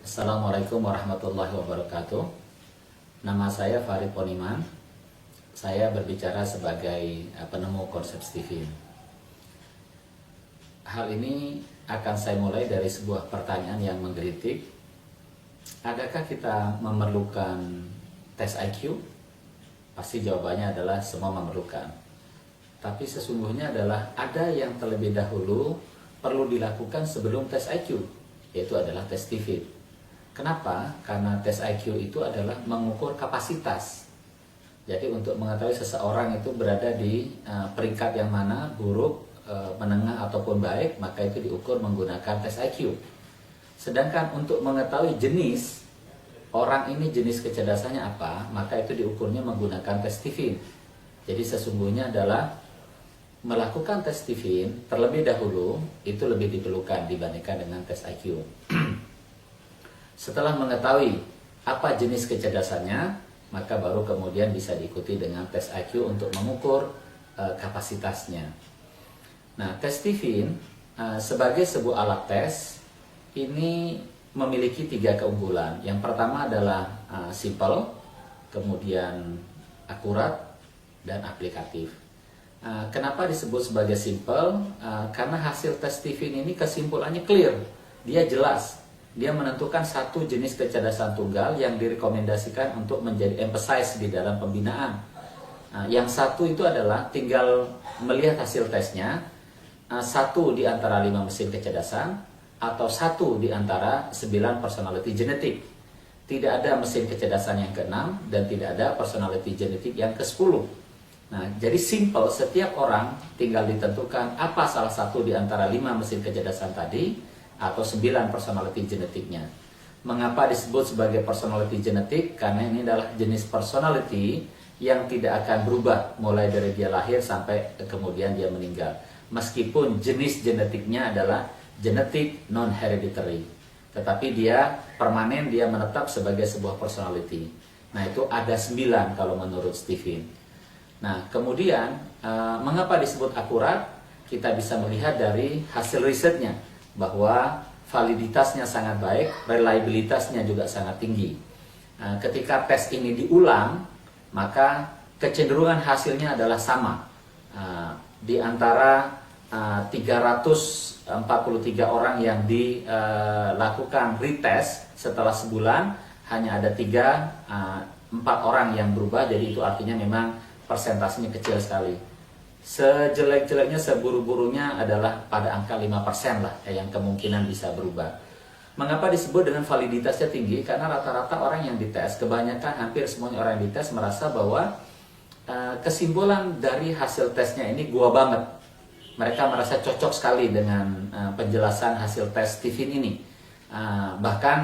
Assalamualaikum warahmatullahi wabarakatuh. Nama saya Farid Poniman. Saya berbicara sebagai penemu konsep Stephen. Hal ini akan saya mulai dari sebuah pertanyaan yang menggelitik. Adakah kita memerlukan tes IQ? Pasti jawabannya adalah semua memerlukan. Tapi sesungguhnya adalah ada yang terlebih dahulu perlu dilakukan sebelum tes IQ, yaitu adalah tes Stephen. Kenapa? Karena tes IQ itu adalah mengukur kapasitas. Jadi untuk mengetahui seseorang itu berada di peringkat yang mana, buruk, menengah ataupun baik, maka itu diukur menggunakan tes IQ. Sedangkan untuk mengetahui jenis orang ini, jenis kecerdasannya apa, maka itu diukurnya menggunakan tes Stephen. Jadi sesungguhnya adalah melakukan tes Stephen terlebih dahulu itu lebih diperlukan dibandingkan dengan tes IQ. Setelah mengetahui apa jenis kecerdasannya, maka baru kemudian bisa diikuti dengan tes IQ untuk mengukur kapasitasnya. Nah, tes Stephen sebagai sebuah alat tes ini memiliki 3 keunggulan. Yang pertama adalah simple, kemudian akurat, dan aplikatif. Kenapa disebut sebagai simple? Karena hasil tes Stephen ini kesimpulannya clear, dia jelas. Dia menentukan satu jenis kecerdasan tunggal yang direkomendasikan untuk menjadi emphasize di dalam pembinaan. Yang satu itu adalah tinggal melihat hasil tesnya, satu di antara 5 mesin kecerdasan atau satu di antara 9 personality genetik. Tidak ada mesin kecerdasan yang ke-6 dan tidak ada personality genetik yang ke-10. Nah, jadi simple, setiap orang tinggal ditentukan apa salah satu di antara 5 mesin kecerdasan tadi atau 9 personality genetiknya. Mengapa disebut sebagai personality genetik? Karena ini adalah jenis personality yang tidak akan berubah mulai dari dia lahir sampai kemudian dia meninggal. Meskipun jenis genetiknya adalah genetik non-hereditary, tetapi dia permanen, dia menetap sebagai sebuah personality. Nah, itu ada 9 kalau menurut Stephen. Nah, kemudian mengapa disebut akurat? Kita bisa melihat dari hasil risetnya bahwa validitasnya sangat baik, reliabilitasnya juga sangat tinggi. Ketika tes ini diulang, maka kecenderungan hasilnya adalah sama. Di antara 343 orang yang dilakukan retest setelah sebulan, hanya ada 4 orang yang berubah, jadi itu artinya memang persentasenya kecil sekali. Sejelek-jeleknya, seburu-burunya adalah pada angka 5% lah yang kemungkinan bisa berubah. Mengapa disebut dengan validitasnya tinggi? Karena rata-rata orang yang dites, kebanyakan hampir semuanya orang yang dites merasa bahwa kesimpulan dari hasil tesnya ini gua banget. Mereka merasa cocok sekali dengan penjelasan hasil tes Stephen ini. Bahkan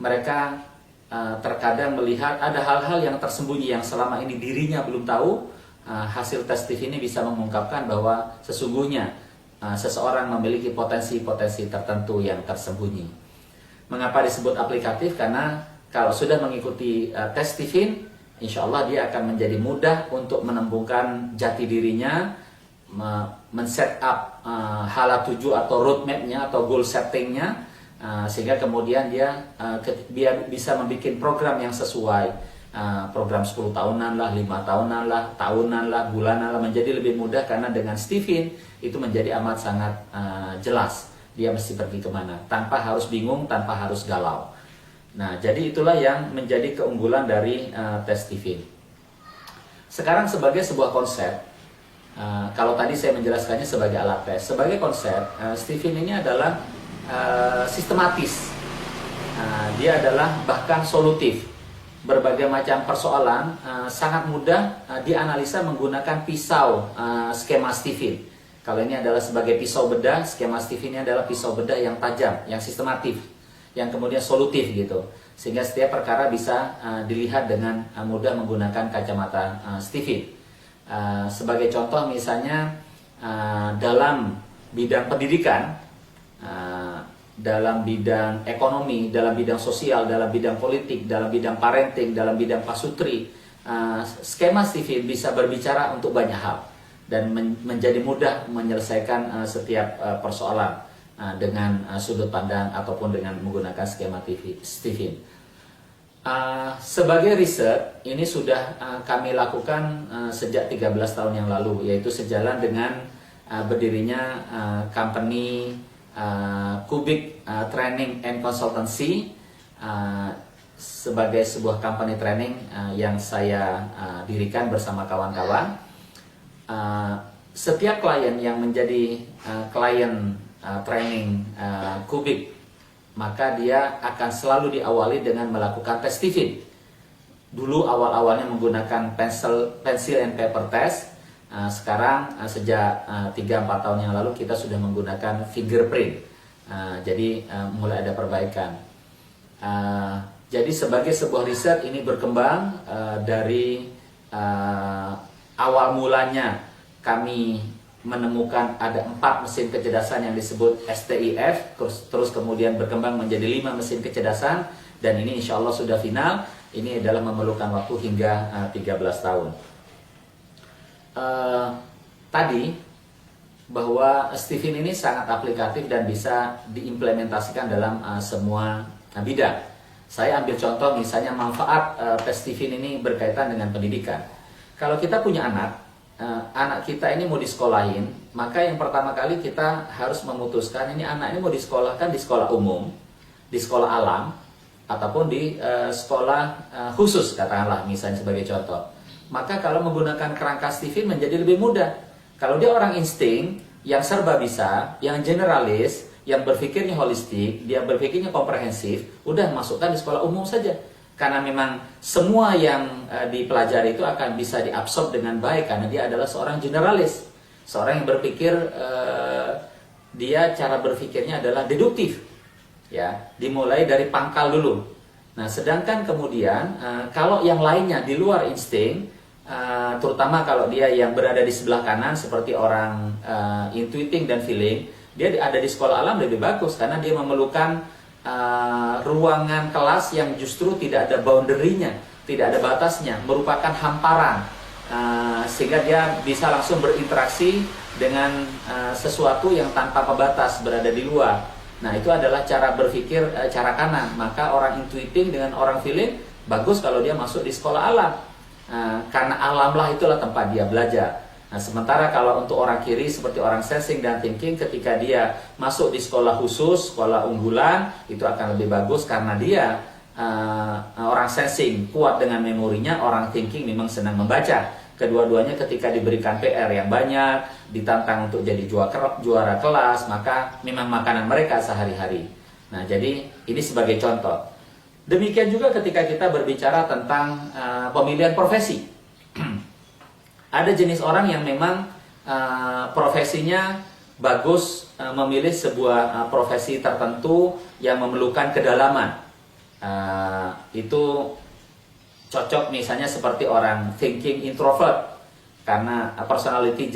mereka terkadang melihat ada hal-hal yang tersembunyi yang selama ini dirinya belum tahu. Hasil tes Stephen ini bisa mengungkapkan bahwa sesungguhnya seseorang memiliki potensi-potensi tertentu yang tersembunyi. Mengapa disebut aplikatif? Karena kalau sudah mengikuti tes Stephen, insya Allah dia akan menjadi mudah untuk menembungkan jati dirinya, men-set up hala tuju atau roadmap-nya atau goal setting-nya, sehingga kemudian dia bisa membuat program yang sesuai. Program 10 tahunan lah, 5 tahunan lah, tahunan lah, bulanan lah, menjadi lebih mudah karena dengan Stephen itu menjadi amat sangat jelas dia mesti pergi kemana, tanpa harus bingung, tanpa harus galau. Nah, jadi itulah yang menjadi keunggulan dari tes Stephen. Sekarang sebagai sebuah konsep, kalau tadi saya menjelaskannya sebagai alat tes, sebagai konsep, Stephen ini adalah sistematis, dia adalah bahkan solutif. Berbagai macam persoalan sangat mudah dianalisa menggunakan pisau skema Stephen. Kalau ini adalah sebagai pisau bedah, skema Stephen ini adalah pisau bedah yang tajam, yang sistematif, yang kemudian solutif gitu. Sehingga setiap perkara bisa dilihat dengan mudah menggunakan kacamata Stephen. Sebagai contoh misalnya dalam bidang pendidikan, dalam bidang ekonomi, dalam bidang sosial, dalam bidang politik, dalam bidang parenting, dalam bidang pasutri, skema Stephen bisa berbicara untuk banyak hal dan menjadi mudah menyelesaikan setiap persoalan. dengan sudut pandang ataupun dengan menggunakan skema Stephen. Sebagai riset, ini sudah kami lakukan sejak 13 tahun yang lalu, yaitu sejalan dengan berdirinya company Kubik Training and Consultancy, sebagai sebuah company training yang saya dirikan bersama kawan-kawan. Setiap klien yang menjadi klien training Kubik, maka dia akan selalu diawali dengan melakukan tes Stephen. Dulu awal-awalnya menggunakan pencil and paper test. Sekarang sejak 3-4 tahun yang lalu kita sudah menggunakan fingerprint. Jadi mulai ada perbaikan. Jadi sebagai sebuah riset ini berkembang dari awal mulanya kami menemukan ada 4 mesin kecerdasan yang disebut STIF, terus kemudian berkembang menjadi 5 mesin kecerdasan, dan ini insya Allah sudah final. Ini adalah memerlukan waktu hingga 13 tahun. Tadi bahwa Stephen ini sangat aplikatif dan bisa diimplementasikan dalam semua bidang. Saya ambil contoh misalnya manfaat tes Stephen ini berkaitan dengan pendidikan. Kalau kita punya anak kita ini mau disekolahin, maka yang pertama kali kita harus memutuskan ini anak ini mau disekolahkan di sekolah umum, di sekolah alam, ataupun di sekolah khusus, katakanlah misalnya sebagai contoh. Maka kalau menggunakan kerangka Stephen menjadi lebih mudah. Kalau dia orang insting yang serba bisa, yang generalis, yang berpikirnya holistik, dia berpikirnya komprehensif, udah masukkan di sekolah umum saja. Karena memang semua yang dipelajari itu akan bisa diabsorb dengan baik, karena dia adalah seorang generalis, seorang yang berpikir, dia cara berpikirnya adalah deduktif, ya, dimulai dari pangkal dulu. Nah, sedangkan kemudian kalau yang lainnya di luar insting, terutama kalau dia yang berada di sebelah kanan seperti orang intuiting dan feeling, dia ada di sekolah alam lebih bagus karena dia memerlukan ruangan kelas yang justru tidak ada boundary-nya, tidak ada batasnya, merupakan hamparan, sehingga dia bisa langsung berinteraksi dengan sesuatu yang tanpa pembatas berada di luar. Nah, itu adalah cara berpikir cara kanan. Maka orang intuiting dengan orang feeling bagus kalau dia masuk di sekolah alam, karena alamlah itulah tempat dia belajar. Nah, sementara kalau untuk orang kiri seperti orang sensing dan thinking, ketika dia masuk di sekolah khusus, sekolah unggulan, itu akan lebih bagus karena dia orang sensing kuat dengan memorinya, orang thinking memang senang membaca. Kedua-duanya ketika diberikan PR yang banyak, ditantang untuk jadi juara kelas, maka memang makanan mereka sehari-hari. Nah, jadi ini sebagai contoh. Demikian juga ketika kita berbicara tentang pemilihan profesi. Ada jenis orang yang memang profesinya bagus, memilih sebuah profesi tertentu yang memerlukan kedalaman. Itu cocok misalnya seperti orang thinking introvert, karena personality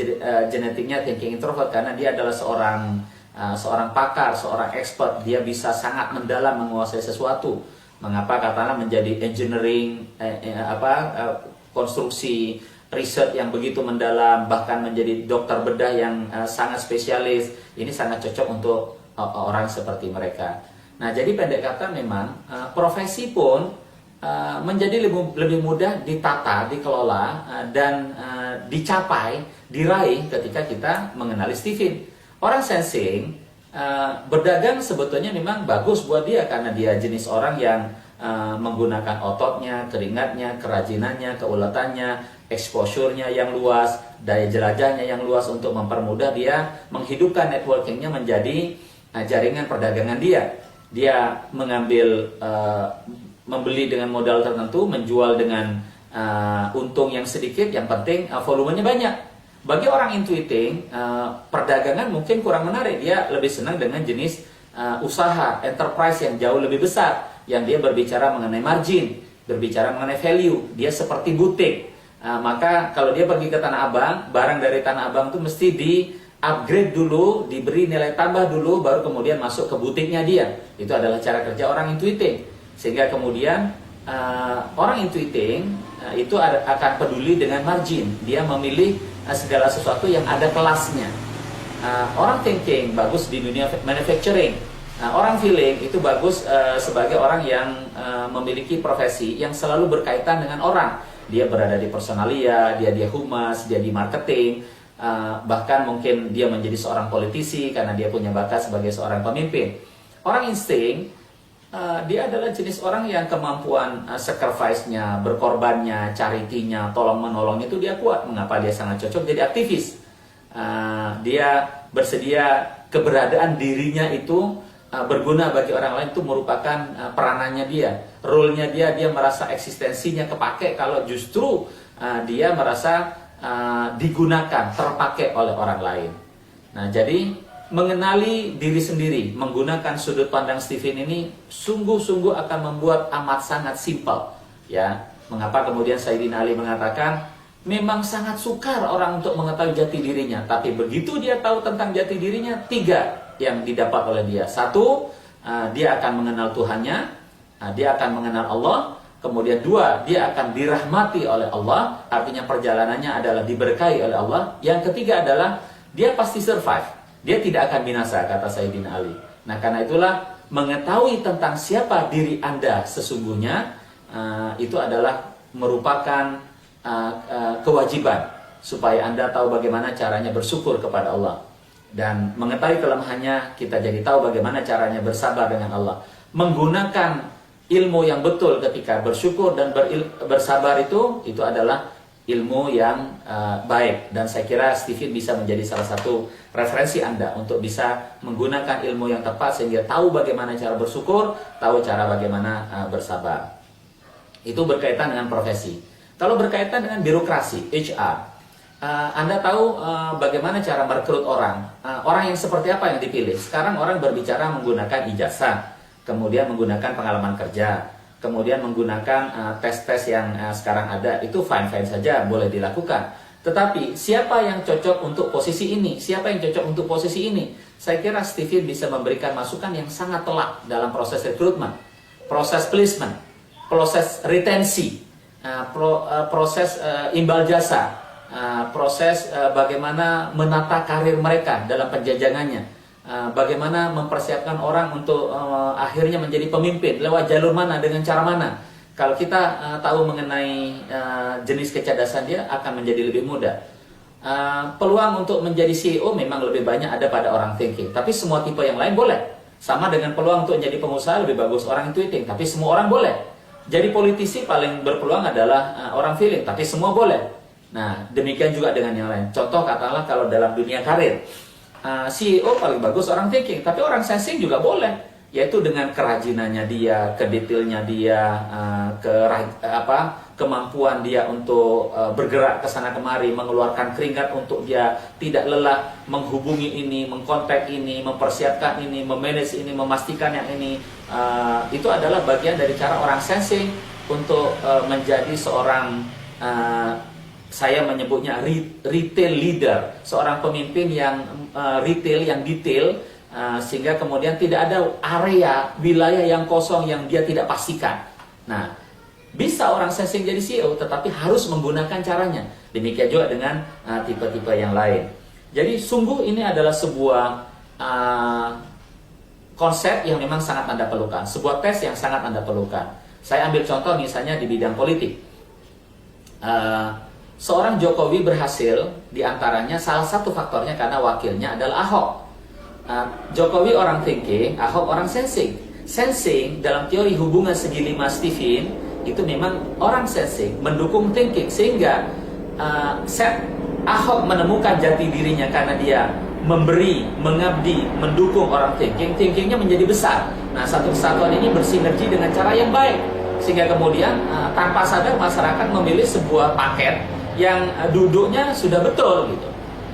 genetiknya thinking introvert, karena dia adalah seorang pakar, seorang expert, dia bisa sangat mendalam menguasai sesuatu. Mengapa katakanlah menjadi engineering, konstruksi, riset yang begitu mendalam, bahkan menjadi dokter bedah yang sangat spesialis, ini sangat cocok untuk orang seperti mereka. Nah, jadi pendek kata memang profesi pun menjadi lebih mudah ditata, dikelola, dan dicapai, diraih ketika kita mengenali Stephen. Orang sensing, berdagang sebetulnya memang bagus buat dia karena dia jenis orang yang menggunakan ototnya, keringatnya, kerajinannya, keuletannya, exposure-nya yang luas, daya jelajahnya yang luas untuk mempermudah dia menghidupkan networking-nya menjadi jaringan perdagangan dia. Dia mengambil membeli dengan modal tertentu, menjual dengan untung yang sedikit, yang penting volumenya banyak. Bagi orang intuiting, perdagangan mungkin kurang menarik, dia lebih senang dengan jenis usaha, enterprise yang jauh lebih besar, yang dia berbicara mengenai margin, berbicara mengenai value, dia seperti butik. Maka kalau dia pergi ke Tanah Abang, barang dari Tanah Abang itu mesti di-upgrade dulu, diberi nilai tambah dulu, baru kemudian masuk ke butiknya dia. Itu adalah cara kerja orang intuiting. Sehingga kemudian orang intuiting itu akan peduli dengan margin. Dia memilih segala sesuatu yang ada kelasnya. Orang thinking bagus di dunia manufacturing. Orang feeling itu bagus sebagai orang yang memiliki profesi yang selalu berkaitan dengan orang. Dia berada di personalia, dia humas, dia di marketing, bahkan mungkin dia menjadi seorang politisi karena dia punya bakat sebagai seorang pemimpin. Orang insting, dia adalah jenis orang yang kemampuan sacrifice-nya, berkorbannya, charity-nya, tolong-menolongnya itu dia kuat. Mengapa dia sangat cocok jadi aktivis? Dia bersedia keberadaan dirinya itu berguna bagi orang lain, itu merupakan peranannya dia, role-nya dia merasa eksistensinya kepake kalau justru dia merasa digunakan, terpakai oleh orang lain. Nah, jadi mengenali diri sendiri menggunakan sudut pandang Stephen ini sungguh-sungguh akan membuat amat sangat simpel, ya. Mengapa kemudian Sayyidina Ali mengatakan memang sangat sukar orang untuk mengetahui jati dirinya, tapi begitu dia tahu tentang jati dirinya, 3 yang didapat oleh dia. 1, dia akan mengenal Tuhannya, dia akan mengenal Allah. Kemudian 2, dia akan dirahmati oleh Allah, artinya perjalanannya adalah diberkahi oleh Allah. Yang ketiga adalah dia pasti survive, dia tidak akan binasa, kata Sayyidina Ali. Nah, karena itulah mengetahui tentang siapa diri Anda sesungguhnya, itu adalah merupakan kewajiban supaya Anda tahu bagaimana caranya bersyukur kepada Allah. Dan mengetahui kelemahannya, kita jadi tahu bagaimana caranya bersabar dengan Allah. Menggunakan ilmu yang betul ketika bersyukur dan bersabar itu adalah ilmu yang baik. Dan saya kira Stephen bisa menjadi salah satu referensi Anda untuk bisa menggunakan ilmu yang tepat sehingga tahu bagaimana cara bersyukur, tahu cara bagaimana bersabar. Itu berkaitan dengan profesi. Kalau berkaitan dengan birokrasi, HR, Anda tahu bagaimana cara merekrut orang. Orang yang seperti apa yang dipilih? Sekarang orang berbicara menggunakan ijazah, kemudian menggunakan pengalaman kerja, kemudian menggunakan tes-tes yang sekarang ada. Itu fine-fine saja, boleh dilakukan. Tetapi siapa yang cocok untuk posisi ini? Siapa yang cocok untuk posisi ini? Saya kira Stephen bisa memberikan masukan yang sangat telak dalam proses rekrutmen, proses placement, proses retensi, proses imbal jasa, proses bagaimana menata karir mereka dalam penjajangannya, bagaimana mempersiapkan orang untuk akhirnya menjadi pemimpin, lewat jalur mana, dengan cara mana. Kalau kita tahu mengenai jenis kecerdasan dia, akan menjadi lebih mudah. Peluang untuk menjadi CEO memang lebih banyak ada pada orang thinking, tapi semua tipe yang lain boleh. Sama dengan peluang untuk menjadi pengusaha lebih bagus orang intuiting, tapi semua orang boleh. Jadi politisi paling berpeluang adalah orang feeling, tapi semua boleh. Nah, demikian juga dengan yang lain. Contoh katakanlah kalau dalam dunia karir, CEO paling bagus orang thinking, tapi orang sensing juga boleh, yaitu dengan kerajinannya dia, kedetailnya dia, kemampuan dia untuk bergerak ke sana kemari, mengeluarkan keringat untuk dia tidak lelah menghubungi ini, mengkontak ini, mempersiapkan ini, memanage ini, memastikan yang ini. Itu adalah bagian dari cara orang sensing untuk menjadi seorang saya menyebutnya retail leader, seorang pemimpin yang retail, yang detail, sehingga kemudian tidak ada area, wilayah yang kosong yang dia tidak pastikan. Nah, bisa orang sensing jadi CEO, tetapi harus menggunakan caranya. Demikian juga dengan tipe-tipe yang lain. Jadi sungguh ini adalah sebuah konsep yang memang sangat Anda perlukan, sebuah tes yang sangat Anda perlukan. Saya ambil contoh misalnya di bidang politik. Seorang Jokowi berhasil diantaranya salah satu faktornya karena wakilnya adalah Ahok. Jokowi orang thinking, Ahok orang sensing. Sensing dalam teori hubungan segi 5 Stephen itu memang orang sensing mendukung thinking, sehingga Ahok menemukan jati dirinya karena dia memberi, mengabdi, mendukung orang thinking, thinkingnya menjadi besar. Nah, satu kesatuan ini bersinergi dengan cara yang baik, sehingga kemudian tanpa sadar masyarakat memilih sebuah paket yang duduknya sudah betul gitu.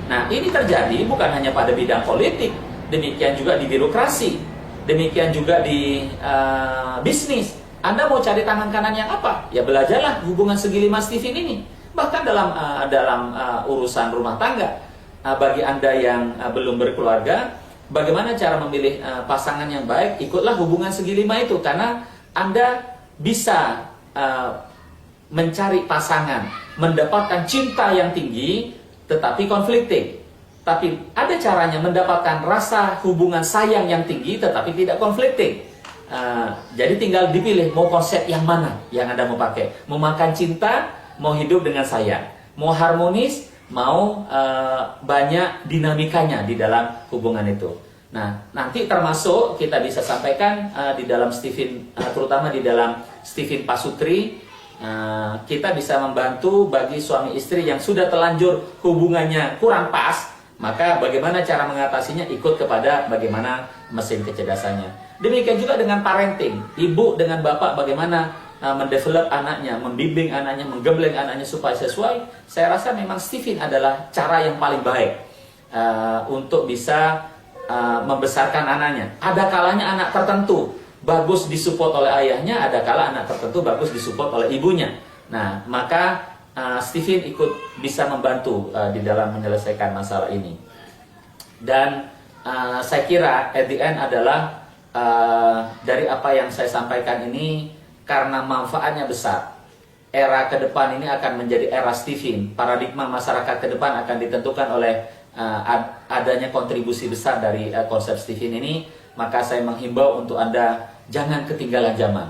Nah, ini terjadi bukan hanya pada bidang politik, demikian juga di birokrasi, demikian juga di bisnis. Anda mau cari tangan kanan yang apa? Ya belajarlah hubungan segi 5 Stephen ini. Bahkan dalam urusan rumah tangga, bagi Anda yang belum berkeluarga, bagaimana cara memilih pasangan yang baik? Ikutlah hubungan segi 5 itu, karena Anda bisa mencari pasangan, mendapatkan cinta yang tinggi tetapi konflikting. tapi ada caranya mendapatkan rasa hubungan sayang yang tinggi tetapi tidak konflikting. Jadi tinggal dipilih mau konsep yang mana yang Anda mau pakai. Mau makan cinta, mau hidup dengan sayang. Mau harmonis, mau banyak dinamikanya di dalam hubungan itu. Nah, nanti termasuk kita bisa sampaikan di dalam Stephen, terutama di dalam Stephen Pasutri, kita bisa membantu bagi suami istri yang sudah terlanjur hubungannya kurang pas, maka bagaimana cara mengatasinya ikut kepada bagaimana mesin kecerdasannya. Demikian juga dengan parenting, ibu dengan bapak bagaimana mendevelop anaknya, membimbing anaknya, menggembleng anaknya supaya sesuai. Saya rasa memang Stephen adalah cara yang paling baik untuk bisa membesarkan anaknya. Ada kalanya anak tertentu bagus disupport oleh ayahnya, ada kala anak tertentu bagus disupport oleh ibunya. Nah, maka Stephen ikut bisa membantu di dalam menyelesaikan masalah ini. Dan saya kira at the end adalah dari apa yang saya sampaikan ini, karena manfaatnya besar, era ke depan ini akan menjadi era Stephen. Paradigma masyarakat ke depan akan ditentukan oleh adanya kontribusi besar dari konsep Stephen ini. Maka saya menghimbau untuk Anda jangan ketinggalan zaman.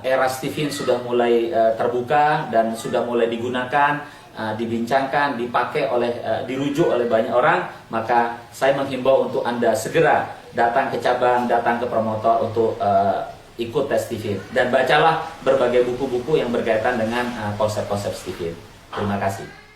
Era Stephen sudah mulai terbuka dan sudah mulai digunakan, dibincangkan, dipakai dirujuk oleh banyak orang. Maka saya menghimbau untuk Anda segera datang ke cabang, datang ke promotor untuk ikut tes Stephen. Dan bacalah berbagai buku-buku yang berkaitan dengan konsep-konsep Stephen. Terima kasih.